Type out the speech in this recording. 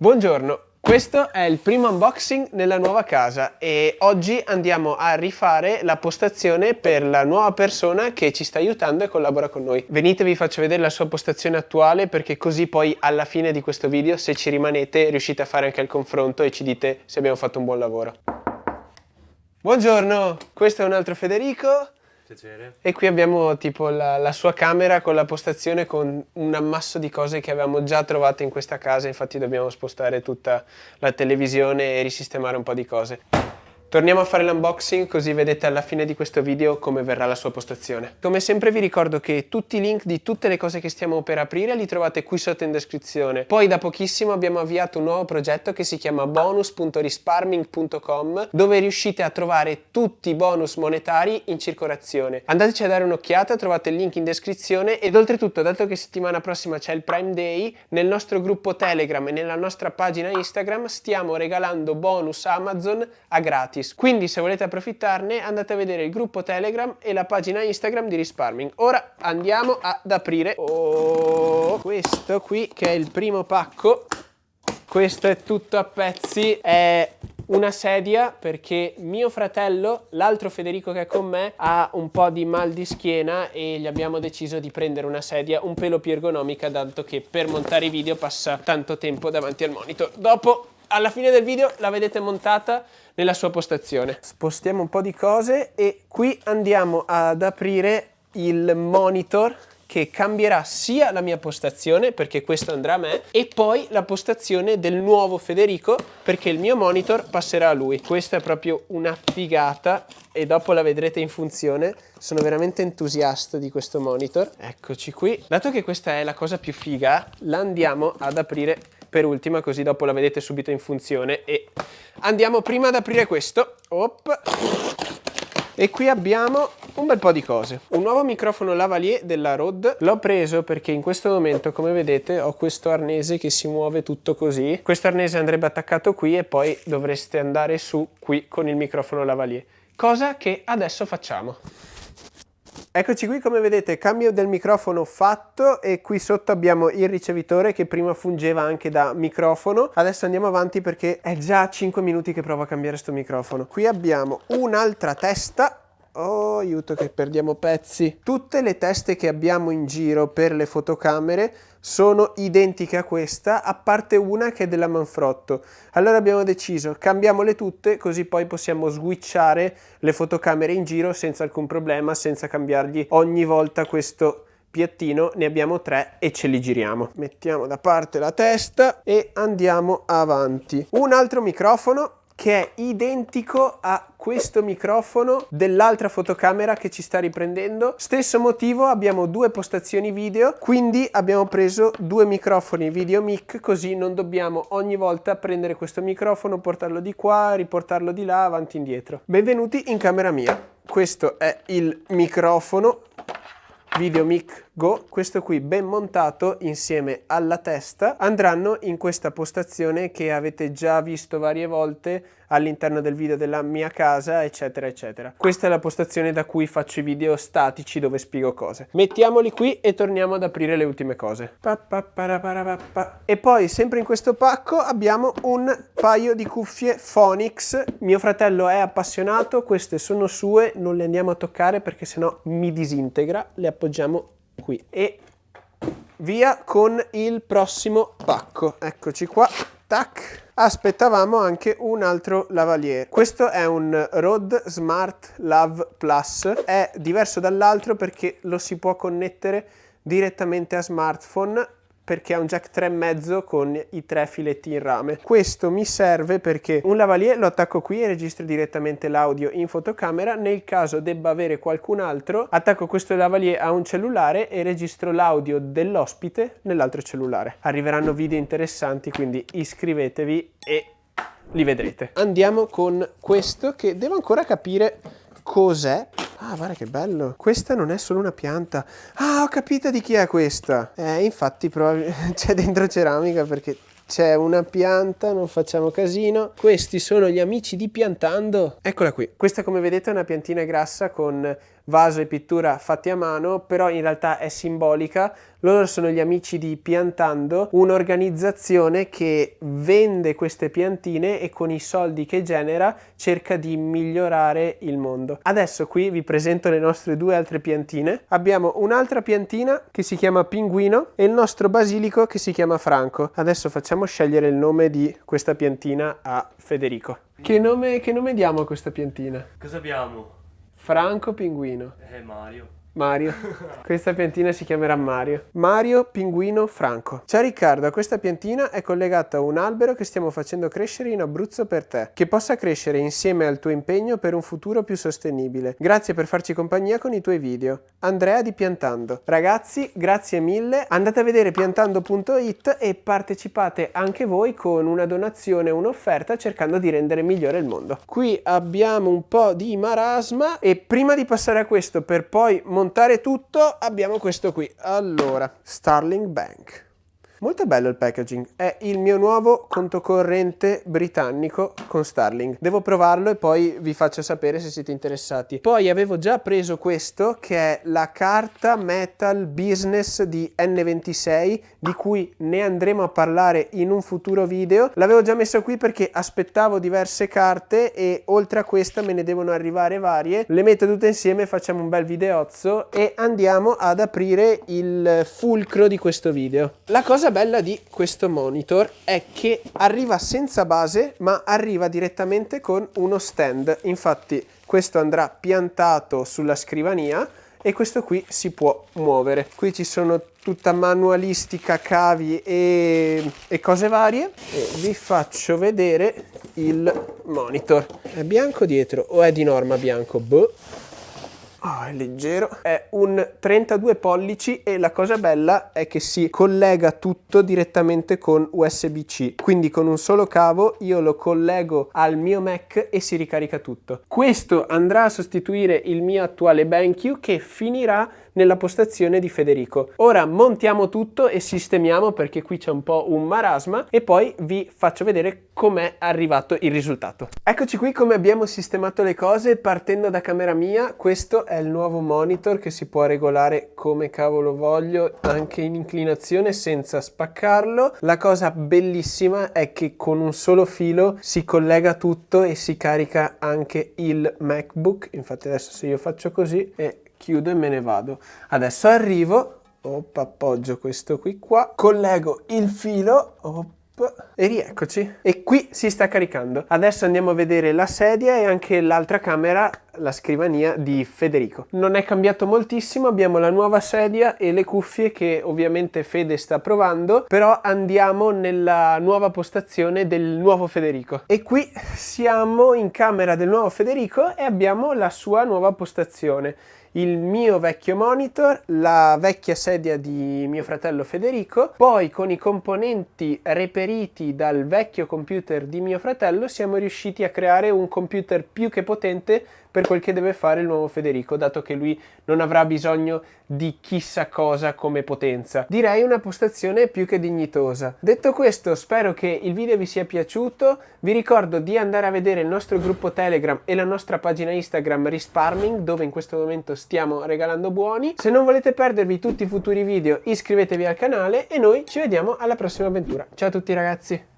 Buongiorno, questo è il primo unboxing nella nuova casa e oggi andiamo a rifare la postazione per la nuova persona che ci sta aiutando e collabora con noi. Venite, vi faccio vedere la sua postazione attuale perché così poi alla fine di questo video, se ci rimanete, riuscite a fare anche il confronto e ci dite se abbiamo fatto un buon lavoro. Buongiorno, questo è un altro Federico. Piacere. E qui abbiamo tipo la sua camera con la postazione con un ammasso di cose che avevamo già trovato in questa casa, infatti dobbiamo spostare tutta la televisione e risistemare un po' di cose. Torniamo a fare l'unboxing così vedete alla fine di questo video come verrà la sua postazione. Come sempre vi ricordo che tutti i link di tutte le cose che stiamo per aprire li trovate qui sotto in descrizione. Poi da pochissimo abbiamo avviato un nuovo progetto che si chiama bonus.risparming.com dove riuscite a trovare tutti i bonus monetari in circolazione. Andateci a dare un'occhiata, trovate il link in descrizione ed oltretutto, dato che settimana prossima c'è il Prime Day, nel nostro gruppo Telegram e nella nostra pagina Instagram stiamo regalando bonus Amazon a gratis. Quindi se volete approfittarne andate a vedere il gruppo Telegram e la pagina Instagram di Risparming. Ora andiamo ad aprire questo qui che è il primo pacco. Questo è tutto a pezzi, è una sedia perché mio fratello, l'altro Federico che è con me, ha un po' di mal di schiena e gli abbiamo deciso di prendere una sedia un pelo più ergonomica dato che per montare i video passa tanto tempo davanti al monitor. Dopo, alla fine del video, la vedete montata nella sua postazione. Spostiamo un po' di cose e qui andiamo ad aprire il monitor che cambierà sia la mia postazione, perché questo andrà a me, e poi la postazione del nuovo Federico, perché il mio monitor passerà a lui. Questa è proprio una figata e dopo la vedrete in funzione. Sono veramente entusiasta di questo monitor. Eccoci qui. Dato che questa è la cosa più figa, la andiamo ad aprire per ultima, così dopo la vedete subito in funzione. E andiamo prima ad aprire questo. E qui abbiamo un bel po' di cose. Un nuovo microfono lavalier della Rode. L'ho preso perché in questo momento, come vedete, ho questo arnese che si muove tutto così. Questo arnese andrebbe attaccato qui e poi dovreste andare su qui con il microfono lavalier. Cosa che adesso facciamo. Eccoci qui, come vedete, cambio del microfono fatto e qui sotto abbiamo il ricevitore che prima fungeva anche da microfono. Adesso andiamo avanti perché è già 5 minuti che provo a cambiare sto microfono. Qui abbiamo un'altra testa. Oh, aiuto che perdiamo pezzi. Tutte le teste che abbiamo in giro per le fotocamere sono identiche a questa, a parte una che è della Manfrotto. Allora abbiamo deciso, cambiamole tutte, così poi possiamo switchare le fotocamere in giro senza alcun problema, senza cambiargli ogni volta questo piattino. Ne abbiamo 3 e ce li giriamo. Mettiamo da parte la testa e andiamo avanti. Un altro microfono che è identico a questo microfono dell'altra fotocamera che ci sta riprendendo. Stesso motivo, abbiamo 2 postazioni video, quindi abbiamo preso 2 microfoni video mic, così non dobbiamo ogni volta prendere questo microfono, portarlo di qua, riportarlo di là, avanti e indietro. Benvenuti in camera mia. Questo è il microfono VideoMic Go, questo qui ben montato insieme alla testa andranno in questa postazione che avete già visto varie volte all'interno del video della mia casa, eccetera eccetera. Questa è la postazione da cui faccio i video statici dove spiego cose. Mettiamoli qui e torniamo ad aprire le ultime cose. E poi sempre in questo pacco abbiamo un paio di cuffie Phoenix. Mio fratello è appassionato, queste sono sue, non le andiamo a toccare perché sennò mi disintegra. Le appoggiamo qui e via con il prossimo pacco. Eccoci qua. Tac. Aspettavamo anche un altro lavalier. Questo è un Rode Smart Lav Plus. È diverso dall'altro perché lo si può connettere direttamente a smartphone, perché ha un jack 3,5 con i 3 filetti in rame. Questo mi serve perché un lavalier lo attacco qui e registro direttamente l'audio in fotocamera. Nel caso debba avere qualcun altro, attacco questo lavalier a un cellulare e registro l'audio dell'ospite nell'altro cellulare. Arriveranno video interessanti, quindi iscrivetevi e li vedrete. Andiamo con questo che devo ancora capire cos'è. Ah, guarda che bello. Questa non è solo una pianta. Ah, ho capito di chi è questa. Infatti c'è dentro ceramica perché c'è una pianta, non facciamo casino. Questi sono gli amici di Piantando. Eccola qui. Questa, come vedete, è una piantina grassa con vaso e pittura fatti a mano, però in realtà è simbolica. Loro sono gli amici di Piantando, un'organizzazione che vende queste piantine e con i soldi che genera cerca di migliorare il mondo. Adesso qui vi presento le nostre due altre piantine. Abbiamo un'altra piantina che si chiama Pinguino e il nostro basilico che si chiama Franco. Adesso facciamo scegliere il nome di questa piantina a Federico. Che nome diamo a questa piantina? Cosa abbiamo? Franco, Pinguino. Mario. Mario. Questa piantina si chiamerà Mario. Mario, Pinguino, Franco. Ciao Riccardo, questa piantina è collegata a un albero che stiamo facendo crescere in Abruzzo per te, che possa crescere insieme al tuo impegno per un futuro più sostenibile. Grazie per farci compagnia con i tuoi video. Andrea di Piantando. Ragazzi, grazie mille. Andate a vedere piantando.it e partecipate anche voi con una donazione, un'offerta, cercando di rendere migliore il mondo. Qui abbiamo un po' di marasma e prima di passare a questo per poi montare tutto abbiamo questo qui. Allora, Starling Bank. Molto bello il packaging, è il mio nuovo conto corrente britannico con Starling. Devo provarlo e poi vi faccio sapere se siete interessati. Poi avevo già preso questo che è la carta Metal Business di N26 di cui ne andremo a parlare in un futuro video. L'avevo già messo qui perché aspettavo diverse carte e oltre a questa me ne devono arrivare varie. Le metto tutte insieme, facciamo un bel videozzo e andiamo ad aprire il fulcro di questo video. La cosa bella di questo monitor è che arriva senza base ma arriva direttamente con uno stand. Infatti questo andrà piantato sulla scrivania e questo qui si può muovere. Qui ci sono tutta manualistica, cavi e cose varie e vi faccio vedere il monitor. È bianco dietro o è di norma bianco? Boh. Oh, è leggero, è un 32 pollici e la cosa bella è che si collega tutto direttamente con USB-C, quindi con un solo cavo io lo collego al mio Mac e si ricarica tutto. Questo andrà a sostituire il mio attuale BenQ che finirà nella postazione di Federico. Ora montiamo tutto e sistemiamo perché qui c'è un po' un marasma e poi vi faccio vedere com'è arrivato il risultato. Eccoci qui come abbiamo sistemato le cose partendo da camera mia. Questo è il nuovo monitor che si può regolare come cavolo voglio anche in inclinazione senza spaccarlo. La cosa bellissima è che con un solo filo si collega tutto e si carica anche il MacBook. Infatti adesso se io faccio così e chiudo e me ne vado. Adesso arrivo, appoggio questo qui qua, collego il filo, e rieccoci. E qui si sta caricando. Adesso andiamo a vedere la sedia e anche l'altra camera, la scrivania di Federico. Non è cambiato moltissimo, abbiamo la nuova sedia e le cuffie che ovviamente Fede sta provando, però andiamo nella nuova postazione del nuovo Federico. E qui siamo in camera del nuovo Federico e abbiamo la sua nuova postazione. Il mio vecchio monitor, la vecchia sedia di mio fratello Federico, poi con i componenti reperiti dal vecchio computer di mio fratello siamo riusciti a creare un computer più che potente per quel che deve fare il nuovo Federico, dato che lui non avrà bisogno di chissà cosa come potenza. Direi una postazione più che dignitosa. Detto questo, spero che il video vi sia piaciuto. Vi ricordo di andare a vedere il nostro gruppo Telegram e la nostra pagina Instagram Risparming, dove in questo momento stiamo regalando buoni. Se non volete perdervi tutti i futuri video, iscrivetevi al canale e noi ci vediamo alla prossima avventura. Ciao a tutti ragazzi!